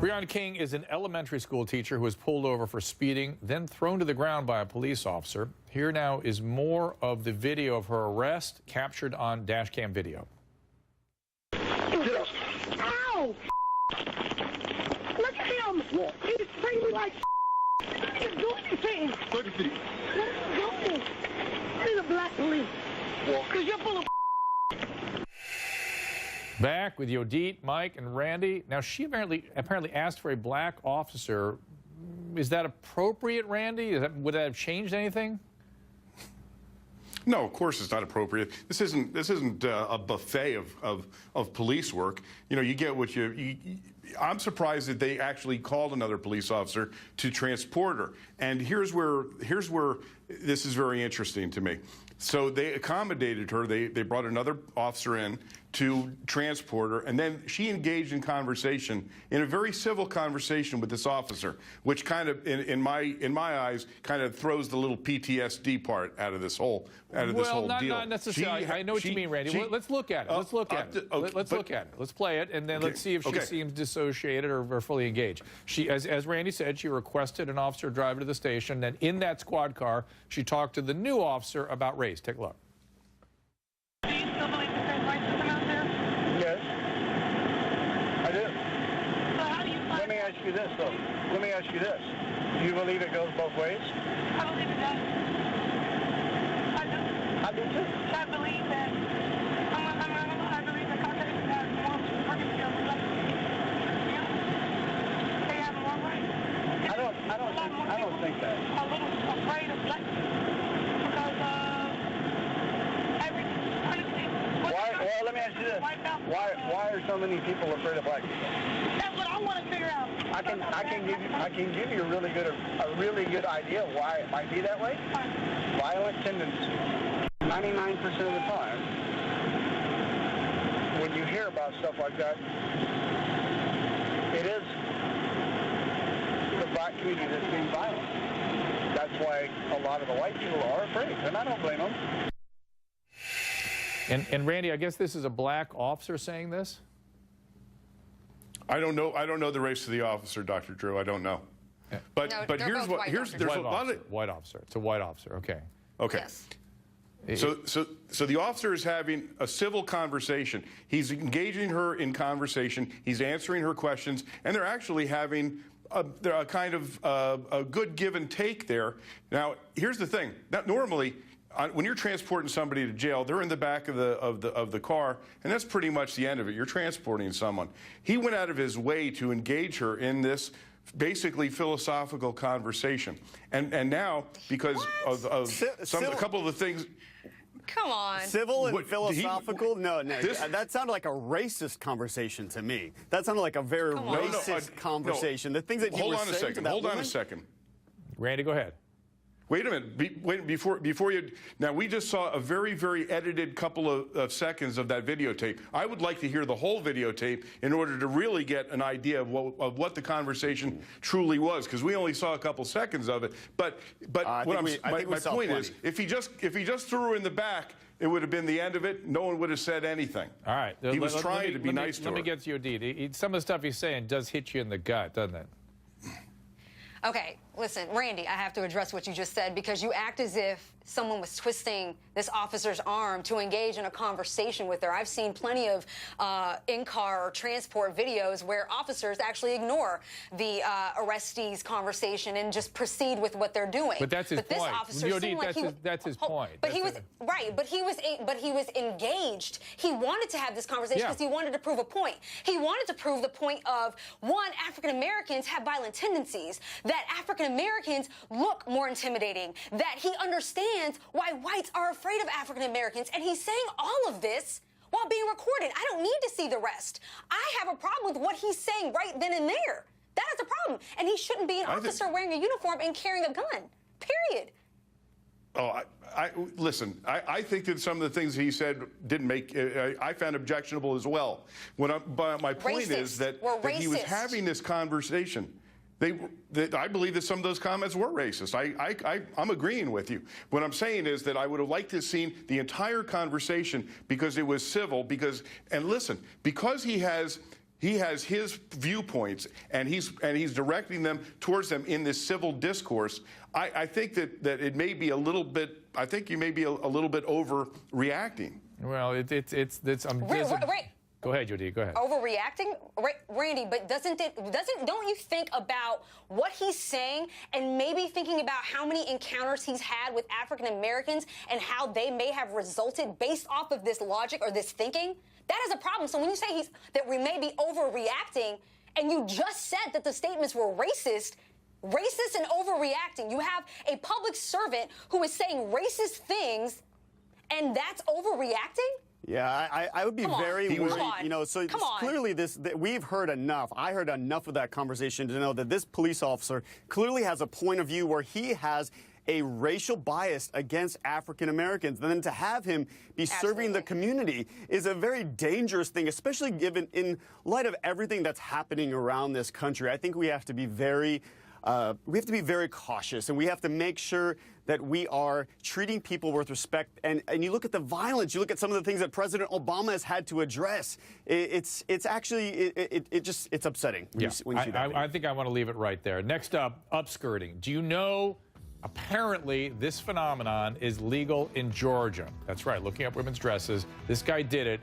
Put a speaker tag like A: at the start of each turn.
A: Breon King is an elementary school teacher who was pulled over for speeding, then thrown to the ground by a police officer. Here now is more of the video of her arrest captured on dash cam video.
B: Ow! Look at him! He's spraying me like he's doing anything. Let him go. He's a black police. Because you're full of
A: Back with Yodit, Mike, and Randy. Now, she apparently asked for a black officer. Is that appropriate, Randy? Would that have changed anything?
C: No, of course it's not appropriate. This isn't a buffet of police work. You know, you get what I'm surprised that they actually called another police officer to transport her. And here's where this is very interesting to me. So they accommodated her. They brought another officer in to transport her, and then she engaged in conversation, in a very civil conversation with this officer, which kind of, in my eyes, kind of throws the little PTSD part out of this whole deal.
A: Well, not necessarily. I know what you mean, Randy. Let's look at it. Let's look at it. Let's look at it. Let's play it, and then let's see if she seems dissociated or fully engaged. She, as Randy said, she requested an officer drive her to the station. Then in that squad car, she talked to the new officer about race. Take a look.
D: Do you still believe that there's racism out there?
E: Yes, I do.
D: So how do you find...
E: Let me ask you this, though. Let me ask you this. Do you believe it goes both ways?
D: I believe it does. I do.
E: I do, too.
D: I believe that... I believe that Caucasians have more working skills than black people. Yeah. They have more rights.
E: I don't think that.
D: A little afraid of black people because everything. Honestly.
E: Well, let me ask you this. Why are so many people afraid of black people?
D: That's what I want to figure out.
E: I can give you a really good idea of why it might be that way. Violent tendencies. 99% of the time, when you hear about stuff like that, it is the black community that's being violent. That's why a lot of the white people are afraid, and I don't blame them.
A: And Randy, I guess this is a black officer saying this?
C: I don't know the race of the officer, Dr. Drew. I don't know.
A: Yeah.
C: But
F: No,
C: here's what there's a lot of
A: white officer. It's a white officer. Okay.
C: Okay.
F: Yes.
C: So the officer is having a civil conversation. He's engaging her in conversation. He's answering her questions, and they're actually having a kind of a good give and take there. Now, here's the thing. Now, normally, when you're transporting somebody to jail, they're in the back of the car, and that's pretty much the end of it. You're transporting someone. He went out of his way to engage her in this basically philosophical conversation, and now because of a couple of the things.
F: Come on.
G: Civil and philosophical? No, that sounded like a racist conversation to me. That sounded like a very racist conversation. The things that you were saying to that
C: Hold on
G: woman?
C: a second.
A: Randy, go ahead.
C: Wait a minute. Wait before you. Now we just saw a very, very edited couple of seconds of that videotape. I would like to hear the whole videotape in order to really get an idea of what the conversation truly was, because we only saw a couple seconds of it. But my point is, if he just threw her in the back, it would have been the end of it. No one would have said anything.
A: All right.
C: He was trying to be nice to her.
A: Let me get to Yodit. Some of the stuff he's saying does hit you in the gut, doesn't it?
F: Okay, listen, Randy, I have to address what you just said because you act as if someone was twisting this officer's arm to engage in a conversation with her. I've seen plenty of in-car or transport videos where officers actually ignore the arrestee's conversation and just proceed with what they're doing.
A: But that's his point.
F: This officer seemed like
A: that's his point.
F: But he was right. But he was engaged. He wanted to have this conversation because he wanted to prove a point. He wanted to prove the point of, one, African Americans have violent tendencies, that African Americans look more intimidating, that he understands why whites are afraid of African Americans, and he's saying all of this while being recorded. I don't need to see the rest. I have a problem with what he's saying right then and there. That is a problem, and he shouldn't be an officer wearing a uniform and carrying a gun, period.
C: Oh, listen, I think that some of the things he said didn't make, I found objectionable as well. But my point is that he was having this conversation. I believe that some of those comments were racist. I'm agreeing with you. What I'm saying is that I would have liked to have seen the entire conversation because it was civil, and listen, because he has He has his viewpoints, and he's directing them towards them in this civil discourse. I think that it may be a little bit. I think you may be a little bit overreacting.
A: Well, Go ahead, Yodit. Go ahead.
F: Overreacting, Randy. But don't you think about what he's saying and maybe thinking about how many encounters he's had with African Americans and how they may have resulted based off of this logic or this thinking? That is a problem. So when you say that we may be overreacting, and you just said that the statements were racist and overreacting, you have a public servant who is saying racist things, and that's overreacting?
G: Yeah, I would be very worried. You know, so clearly we've heard enough. I heard enough of that conversation to know that this police officer clearly has a point of view where he has a racial bias against African Americans. And then to have him be serving the community is a very dangerous thing, especially given in light of everything that's happening around this country. I think we have to be very cautious, and we have to make sure that we are treating people with respect. And you look at the violence, you look at some of the things that President Obama has had to address. It's actually it's upsetting when you see that.
A: I think I want to leave it right there. Next up, upskirting. Do you know? Apparently, this phenomenon is legal in Georgia. That's right, looking up women's dresses. This guy did it.